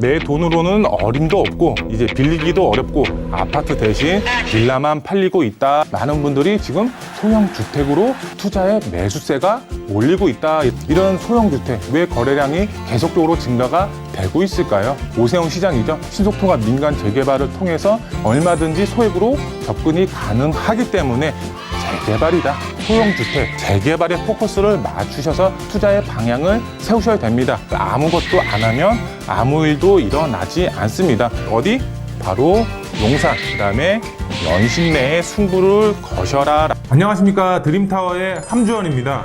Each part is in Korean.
내 돈으로는 어림도 없고 이제 빌리기도 어렵고 아파트 대신 빌라만 팔리고 있다. 많은 분들이 지금 소형주택으로 투자에 매수세가 몰리고 있다. 이런 소형주택 왜 거래량이 계속적으로 증가가 되고 있을까요? 오세훈 시장이죠. 신속통합 민간 재개발을 통해서 얼마든지 소액으로 접근이 가능하기 때문에 재개발이다. 소형주택 재개발에 포커스를 맞추셔서 투자의 방향을 세우셔야 됩니다. 아무것도 안 하면 아무 일도 일어나지 않습니다. 어디? 바로 용산, 그 다음에 연신내에 승부를 거셔라. 안녕하십니까, 드림타워의 함주원입니다.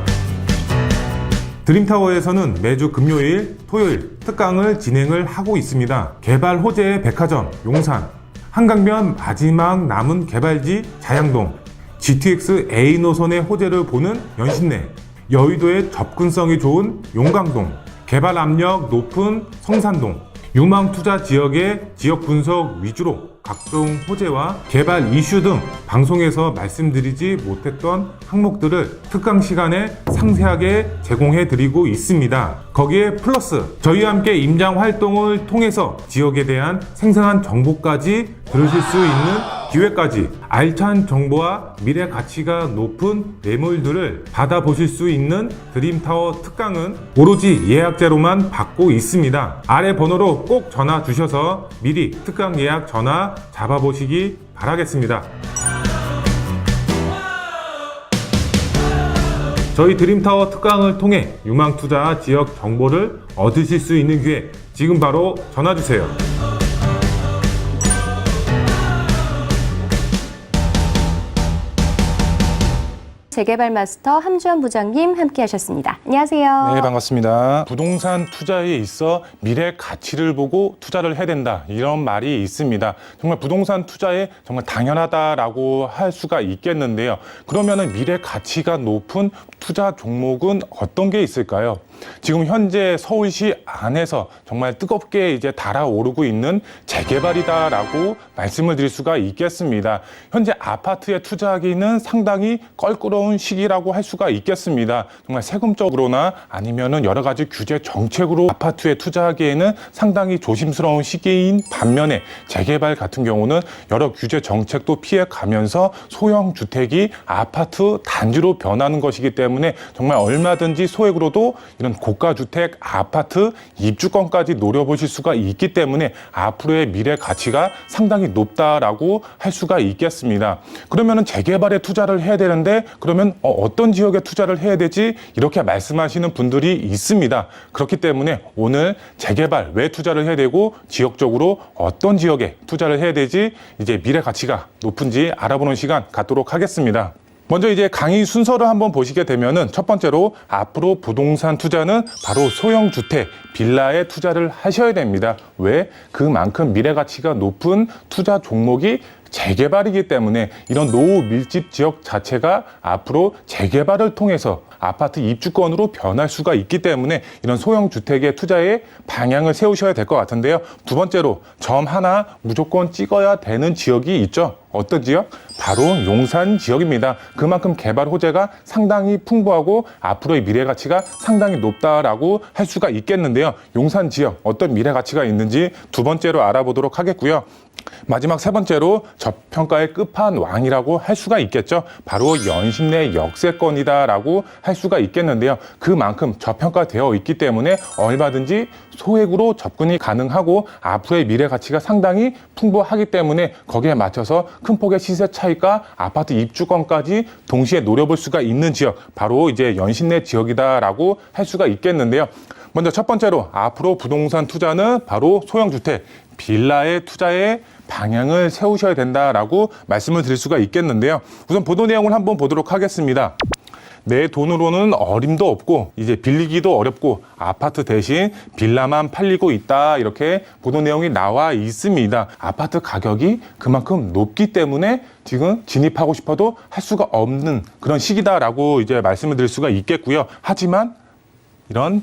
드림타워에서는 매주 금요일, 토요일 특강을 진행을 하고 있습니다. 개발 호재의 백화점 용산, 한강변 마지막 남은 개발지 자양동, GTX A 노선의 호재를 보는 연신내, 여의도의 접근성이 좋은 용강동, 개발 압력 높은 성산동, 유망 투자 지역의 지역 분석 위주로 각종 호재와 개발 이슈 등 방송에서 말씀드리지 못했던 항목들을 특강 시간에 상세하게 제공해 드리고 있습니다. 거기에 플러스 저희와 함께 임장 활동을 통해서 지역에 대한 생생한 정보까지 들으실 수 있는 기회까지 알찬 정보와 미래 가치가 높은 매물들을 받아보실 수 있는 드림타워 특강은 오로지 예약제로만 받고 있습니다. 아래 번호로 꼭 전화 주셔서 미리 특강 예약 전화 잡아보시기 바라겠습니다. 저희 드림타워 특강을 통해 유망투자 지역 정보를 얻으실 수 있는 기회, 지금 바로 전화 주세요. 재개발 마스터 함주원 부장님 함께 하셨습니다. 안녕하세요. 네, 반갑습니다. 부동산 투자에 있어 미래 가치를 보고 투자를 해야 된다. 이런 말이 있습니다. 정말 부동산 투자에 정말 당연하다라고 할 수가 있겠는데요. 그러면은 미래 가치가 높은 투자 종목은 어떤 게 있을까요? 지금 현재 서울시 안에서 정말 뜨겁게 이제 달아오르고 있는 재개발이다라고 말씀을 드릴 수가 있겠습니다. 현재 아파트에 투자하기는 상당히 껄끄러운 시기라고 할 수가 있겠습니다. 정말 세금적으로나 아니면은 여러 가지 규제 정책으로 아파트에 투자하기에는 상당히 조심스러운 시기인 반면에 재개발 같은 경우는 여러 규제 정책도 피해가면서 소형 주택이 아파트 단지로 변하는 것이기 때문에 정말 얼마든지 소액으로도 이런 고가 주택, 아파트, 입주권까지 노려보실 수가 있기 때문에 앞으로의 미래 가치가 상당히 높다라고 할 수가 있겠습니다. 그러면은 재개발에 투자를 해야 되는데 그러면 어떤 지역에 투자를 해야 되지? 이렇게 말씀하시는 분들이 있습니다. 그렇기 때문에 오늘 재개발 왜 투자를 해야 되고 지역적으로 어떤 지역에 투자를 해야 되지? 이제 미래 가치가 높은지 알아보는 시간 갖도록 하겠습니다. 먼저 이제 강의 순서를 한번 보시게 되면은 첫 번째로 앞으로 부동산 투자는 바로 소형주택, 빌라에 투자를 하셔야 됩니다. 왜? 그만큼 미래 가치가 높은 투자 종목이 재개발이기 때문에 이런 노후 밀집 지역 자체가 앞으로 재개발을 통해서 아파트 입주권으로 변할 수가 있기 때문에 이런 소형 주택의 투자에 방향을 세우셔야 될 것 같은데요. 두 번째로 점 하나 무조건 찍어야 되는 지역이 있죠. 어떤 지역? 바로 용산 지역입니다. 그만큼 개발 호재가 상당히 풍부하고 앞으로의 미래 가치가 상당히 높다라고 할 수가 있겠는데요. 용산 지역 어떤 미래 가치가 있는지 두 번째로 알아보도록 하겠고요. 마지막 세 번째로 저평가의 끝판왕이라고 할 수가 있겠죠. 바로 연신내 역세권이다라고 할 수가 있겠는데요. 그만큼 저평가되어 있기 때문에 얼마든지 소액으로 접근이 가능하고 앞으로의 미래 가치가 상당히 풍부하기 때문에 거기에 맞춰서 큰 폭의 시세 차익과 아파트 입주권까지 동시에 노려볼 수가 있는 지역, 바로 이제 연신내 지역이다라고 할 수가 있겠는데요. 먼저 첫 번째로 앞으로 부동산 투자는 바로 소형주택, 빌라의 투자에 방향을 세우셔야 된다라고 말씀을 드릴 수가 있겠는데요. 우선 보도 내용을 한번 보도록 하겠습니다. 내 돈으로는 어림도 없고 이제 빌리기도 어렵고 아파트 대신 빌라만 팔리고 있다, 이렇게 보도 내용이 나와 있습니다. 아파트 가격이 그만큼 높기 때문에 지금 진입하고 싶어도 할 수가 없는 그런 시기다라고 이제 말씀을 드릴 수가 있겠고요. 하지만 이런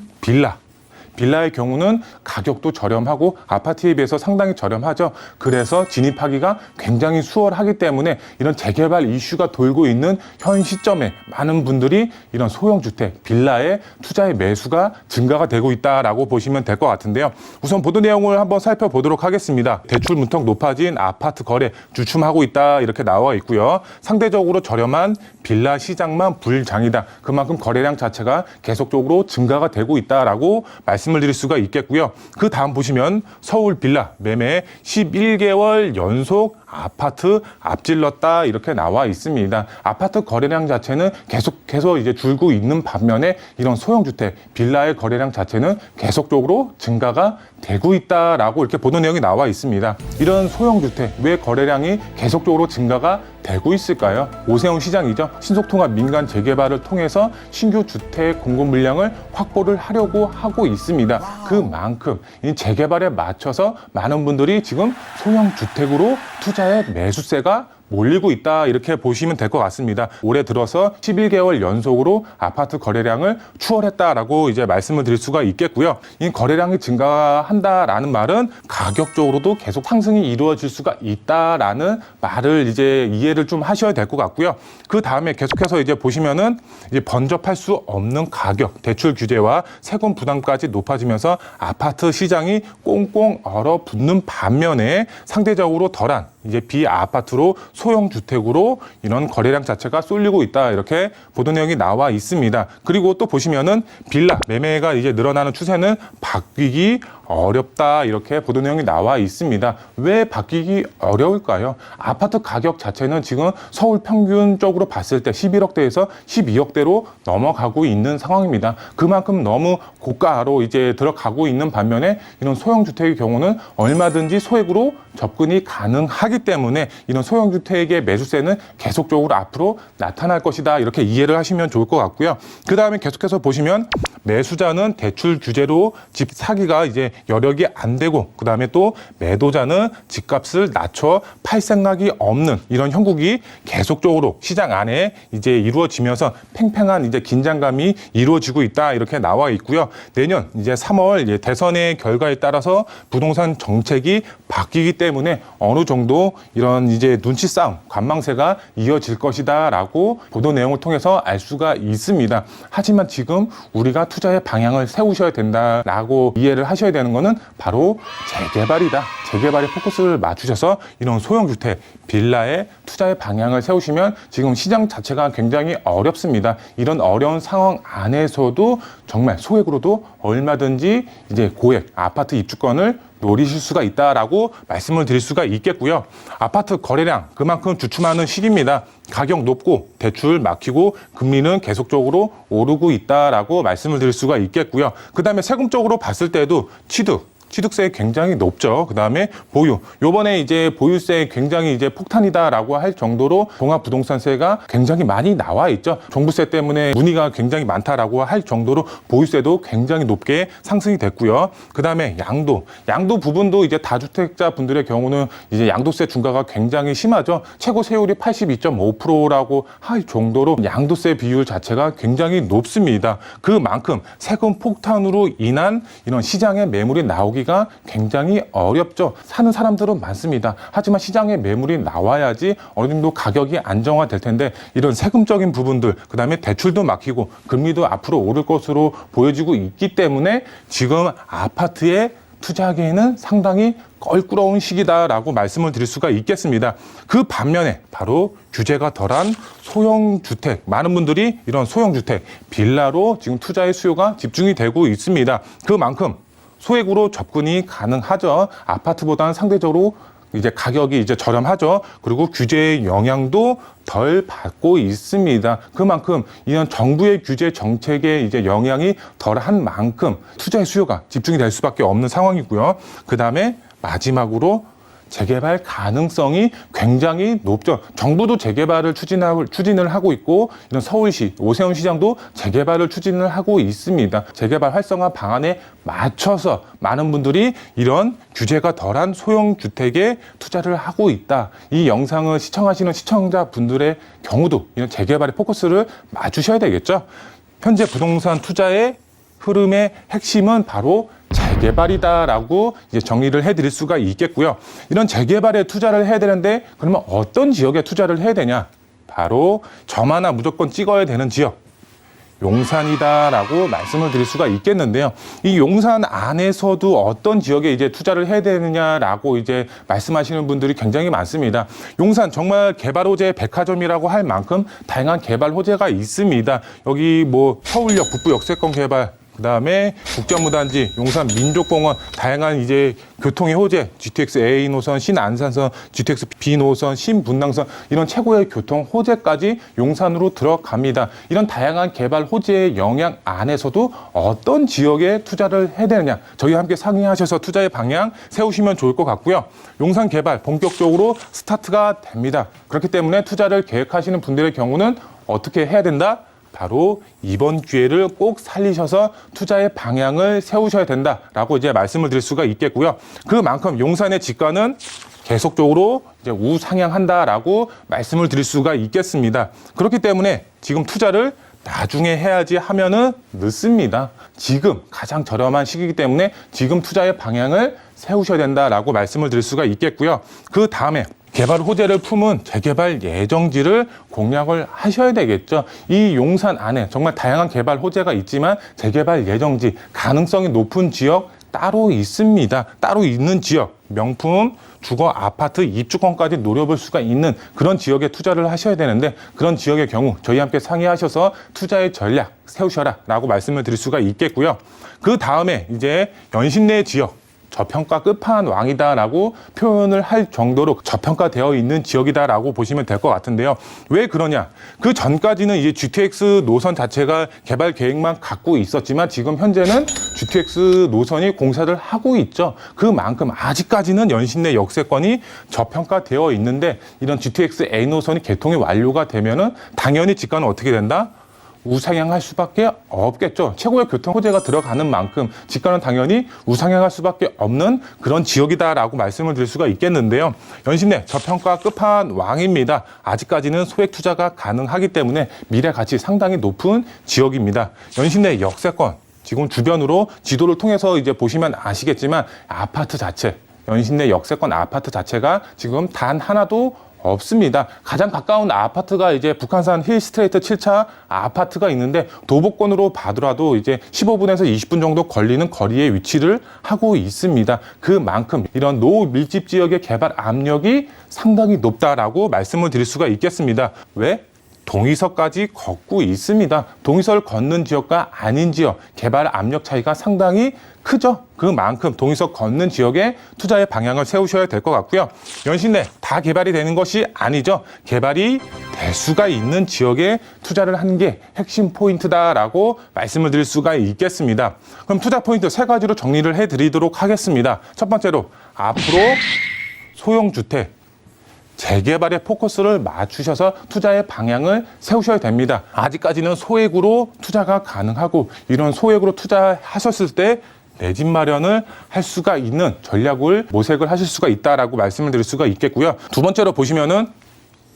빌라의 경우는 가격도 저렴하고 아파트에 비해서 상당히 저렴하죠. 그래서 진입하기가 굉장히 수월하기 때문에 이런 재개발 이슈가 돌고 있는 현 시점에 많은 분들이 이런 소형주택, 빌라의 투자의 매수가 증가가 되고 있다라고 보시면 될 것 같은데요. 우선 보도 내용을 한번 살펴보도록 하겠습니다. 대출 문턱 높아진 아파트 거래 주춤하고 있다 이렇게 나와 있고요. 상대적으로 저렴한 빌라 시장만 불장이다. 그만큼 거래량 자체가 계속적으로 증가가 되고 있다라고 말씀을 드릴 수가 있겠고요. 그 다음 보시면 서울 빌라 매매 11개월 연속 아파트 앞질렀다 이렇게 나와 있습니다. 아파트 거래량 자체는 계속해서 이제 줄고 있는 반면에 이런 소형주택, 빌라의 거래량 자체는 계속적으로 증가가 되고 있다라고 이렇게 보도 내용이 나와 있습니다. 이런 소형주택 왜 거래량이 계속적으로 증가가 되고 있을까요? 오세훈 시장이죠. 신속통합 민간 재개발을 통해서 신규 주택 공급 물량을 확보를 하려고 하고 있습니다. 그만큼 이 재개발에 맞춰서 많은 분들이 지금 소형주택으로 투자의 매수세가 몰리고 있다 이렇게 보시면 될 것 같습니다. 올해 들어서 11개월 연속으로 아파트 거래량을 추월했다라고 이제 말씀을 드릴 수가 있겠고요. 이 거래량이 증가한다라는 말은 가격적으로도 계속 상승이 이루어질 수가 있다라는 말을 이제 이해를 좀 하셔야 될 것 같고요. 그 다음에 계속해서 이제 보시면은 이제 번접할 수 없는 가격, 대출 규제와 세금 부담까지 높아지면서 아파트 시장이 꽁꽁 얼어붙는 반면에 상대적으로 덜한 이제 비아파트로 소형주택으로 이런 거래량 자체가 쏠리고 있다 이렇게 보도 내용이 나와 있습니다. 그리고 또 보시면은 빌라 매매가 이제 늘어나는 추세는 바뀌기 어렵다 이렇게 보도 내용이 나와 있습니다. 왜 바뀌기 어려울까요? 아파트 가격 자체는 지금 서울 평균적으로 봤을 때 11억대에서 12억대로 넘어가고 있는 상황입니다. 그만큼 너무 고가로 이제 들어가고 있는 반면에 이런 소형주택의 경우는 얼마든지 소액으로 접근이 가능하기 때문에 이런 소형주택의 매수세는 계속적으로 앞으로 나타날 것이다 이렇게 이해를 하시면 좋을 것 같고요. 그 다음에 계속해서 보시면 매수자는 대출 규제로 집 사기가 이제 여력이 안 되고 그 다음에 또 매도자는 집값을 낮춰 팔 생각이 없는 이런 형국이 계속적으로 시장 안에 이제 이루어지면서 팽팽한 이제 긴장감이 이루어지고 있다 이렇게 나와 있고요. 내년 이제 3월 이제 대선의 결과에 따라서 부동산 정책이 바뀌기 때문에 어느 정도 이런 이제 눈치 싸움, 관망세가 이어질 것이다라고 보도 내용을 통해서 알 수가 있습니다. 하지만 지금 우리가 투자의 방향을 세우셔야 된다라고 이해를 하셔야 되는 거는 바로 재개발이다. 재개발에 포커스를 맞추셔서 이런 소형주택, 빌라의 투자의 방향을 세우시면 지금 시장 자체가 굉장히 어렵습니다. 이런 어려운 상황 안에서도 정말 소액으로도 얼마든지 이제 고액 아파트 입주권을 노리실 수가 있다라고 말씀을 드릴 수가 있겠고요. 아파트 거래량 그만큼 주춤하는 시기입니다. 가격 높고 대출 막히고 금리는 계속적으로 오르고 있다라고 말씀을 드릴 수가 있겠고요. 그 다음에 세금적으로 봤을 때도 취득세 굉장히 높죠. 그 다음에 보유. 요번에 이제 보유세 굉장히 이제 폭탄이다라고 할 정도로 종합부동산세가 굉장히 많이 나와 있죠. 종부세 때문에 문의가 굉장히 많다라고 할 정도로 보유세도 굉장히 높게 상승이 됐고요. 그 다음에 양도 부분도 이제 다주택자 분들의 경우는 이제 양도세 중과가 굉장히 심하죠. 최고 세율이 82.5%라고 할 정도로 양도세 비율 자체가 굉장히 높습니다. 그만큼 세금 폭탄으로 인한 이런 시장의 매물이 나오기가 굉장히 어렵죠. 사는 사람들은 많습니다. 하지만 시장에 매물이 나와야지 어느 정도 가격이 안정화될 텐데 이런 세금적인 부분들, 그 다음에 대출도 막히고 금리도 앞으로 오를 것으로 보여지고 있기 때문에 지금 아파트에 투자하기에는 상당히 껄끄러운 시기다라고 말씀을 드릴 수가 있겠습니다. 그 반면에 바로 규제가 덜한 소형주택, 많은 분들이 이런 소형주택, 빌라로 지금 투자의 수요가 집중이 되고 있습니다. 그만큼 소액으로 접근이 가능하죠. 아파트보다는 상대적으로 이제 가격이 이제 저렴하죠. 그리고 규제의 영향도 덜 받고 있습니다. 그만큼 이런 정부의 규제 정책의 이제 영향이 덜한 만큼 투자의 수요가 집중이 될 수밖에 없는 상황이고요. 그 다음에 마지막으로 재개발 가능성이 굉장히 높죠. 정부도 재개발을 추진을 하고 있고 이런 서울시, 오세훈 시장도 재개발을 추진을 하고 있습니다. 재개발 활성화 방안에 맞춰서 많은 분들이 이런 규제가 덜한 소형주택에 투자를 하고 있다. 이 영상을 시청하시는 시청자분들의 경우도 이런 재개발에 포커스를 맞추셔야 되겠죠. 현재 부동산 투자의 흐름의 핵심은 바로 재개발이다라고 이제 정리를 해드릴 수가 있겠고요. 이런 재개발에 투자를 해야 되는데 그러면 어떤 지역에 투자를 해야 되냐? 바로 점 하나 무조건 찍어야 되는 지역. 용산이다라고 말씀을 드릴 수가 있겠는데요. 이 용산 안에서도 어떤 지역에 이제 투자를 해야 되느냐라고 이제 말씀하시는 분들이 굉장히 많습니다. 용산 정말 개발 호재 백화점이라고 할 만큼 다양한 개발 호재가 있습니다. 여기 뭐 서울역 북부 역세권 개발, 그다음에 국제무단지, 용산 민족공원, 다양한 이제 교통의 호재, GTX A 노선, 신안산선, GTX B 노선, 신분당선 이런 최고의 교통 호재까지 용산으로 들어갑니다. 이런 다양한 개발 호재의 영향 안에서도 어떤 지역에 투자를 해야 되느냐, 저희와 함께 상의하셔서 투자의 방향 세우시면 좋을 것 같고요. 용산 개발 본격적으로 스타트가 됩니다. 그렇기 때문에 투자를 계획하시는 분들의 경우는 어떻게 해야 된다? 바로 이번 기회를 꼭 살리셔서 투자의 방향을 세우셔야 된다라고 이제 말씀을 드릴 수가 있겠고요. 그만큼 용산의 지가는 계속적으로 이제 우상향한다라고 말씀을 드릴 수가 있겠습니다. 그렇기 때문에 지금 투자를 나중에 해야지 하면은 늦습니다. 지금 가장 저렴한 시기이기 때문에 지금 투자의 방향을 세우셔야 된다라고 말씀을 드릴 수가 있겠고요. 그 다음에 개발 호재를 품은 재개발 예정지를 공략을 하셔야 되겠죠. 이 용산 안에 정말 다양한 개발 호재가 있지만 재개발 예정지, 가능성이 높은 지역 따로 있습니다. 따로 있는 지역, 명품 주거 아파트 입주권까지 노려볼 수가 있는 그런 지역에 투자를 하셔야 되는데, 그런 지역의 경우 저희와 함께 상의하셔서 투자의 전략 세우셔라 라고 말씀을 드릴 수가 있겠고요. 그 다음에 이제 연신내 지역, 저평가 끝판왕이다라고 표현을 할 정도로 저평가되어 있는 지역이다라고 보시면 될 것 같은데요. 왜 그러냐? 그 전까지는 이제 GTX 노선 자체가 개발 계획만 갖고 있었지만 지금 현재는 GTX 노선이 공사를 하고 있죠. 그만큼 아직까지는 연신내 역세권이 저평가되어 있는데, 이런 GTX A 노선이 개통이 완료가 되면은 당연히 지가는 어떻게 된다? 우상향할 수밖에 없겠죠. 최고의 교통 호재가 들어가는 만큼 지가는 당연히 우상향할 수밖에 없는 그런 지역이다라고 말씀을 드릴 수가 있겠는데요. 연신내 저평가 끝판왕입니다. 아직까지는 소액 투자가 가능하기 때문에 미래 가치 상당히 높은 지역입니다. 연신내 역세권, 지금 주변으로 지도를 통해서 이제 보시면 아시겠지만 아파트 자체, 연신내 역세권 아파트 자체가 지금 단 하나도 없습니다. 가장 가까운 아파트가 이제 북한산 힐스트레이트 7차 아파트가 있는데, 도보권으로 봐더라도 이제 15분에서 20분 정도 걸리는 거리에 위치를 하고 있습니다. 그만큼 이런 노밀집 지역의 개발 압력이 상당히 높다라고 말씀을 드릴 수가 있겠습니다. 왜? 동의서까지 걷고 있습니다. 동의서를 걷는 지역과 아닌 지역, 개발 압력 차이가 상당히 크죠. 그만큼 동의서 걷는 지역에 투자의 방향을 세우셔야 될 것 같고요. 연신내 다 개발이 되는 것이 아니죠. 개발이 될 수가 있는 지역에 투자를 하는 게 핵심 포인트다라고 말씀을 드릴 수가 있겠습니다. 그럼 투자 포인트 3가지로 정리를 해드리도록 하겠습니다. 첫 번째로, 앞으로 소형주택 재개발에 포커스를 맞추셔서 투자의 방향을 세우셔야 됩니다. 아직까지는 소액으로 투자가 가능하고, 이런 소액으로 투자하셨을 때 내 집 마련을 할 수가 있는 전략을 모색을 하실 수가 있다라고 말씀을 드릴 수가 있겠고요. 두 번째로 보시면은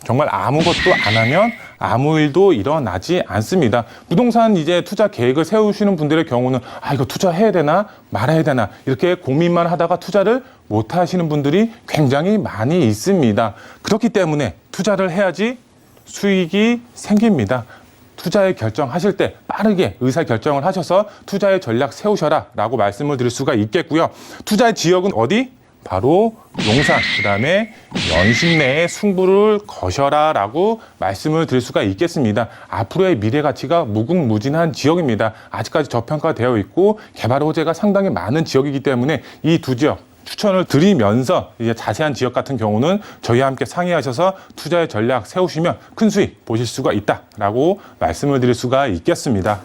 정말 아무것도 안 하면 아무 일도 일어나지 않습니다. 부동산 이제 투자 계획을 세우시는 분들의 경우는 이거 투자해야 되나 말아야 되나 이렇게 고민만 하다가 투자를 못 하시는 분들이 굉장히 많이 있습니다. 그렇기 때문에 투자를 해야지 수익이 생깁니다. 투자의 결정하실 때 빠르게 의사결정을 하셔서 투자의 전략 세우셔라 라고 말씀을 드릴 수가 있겠고요. 투자의 지역은 어디? 바로 용산, 그다음에 연신내에 승부를 거셔라 라고 말씀을 드릴 수가 있겠습니다. 앞으로의 미래 가치가 무궁무진한 지역입니다. 아직까지 저평가되어 있고 개발 호재가 상당히 많은 지역이기 때문에 이 두 지역 추천을 드리면서, 이제 자세한 지역 같은 경우는 저희와 함께 상의하셔서 투자의 전략 세우시면 큰 수익 보실 수가 있다라고 말씀을 드릴 수가 있겠습니다.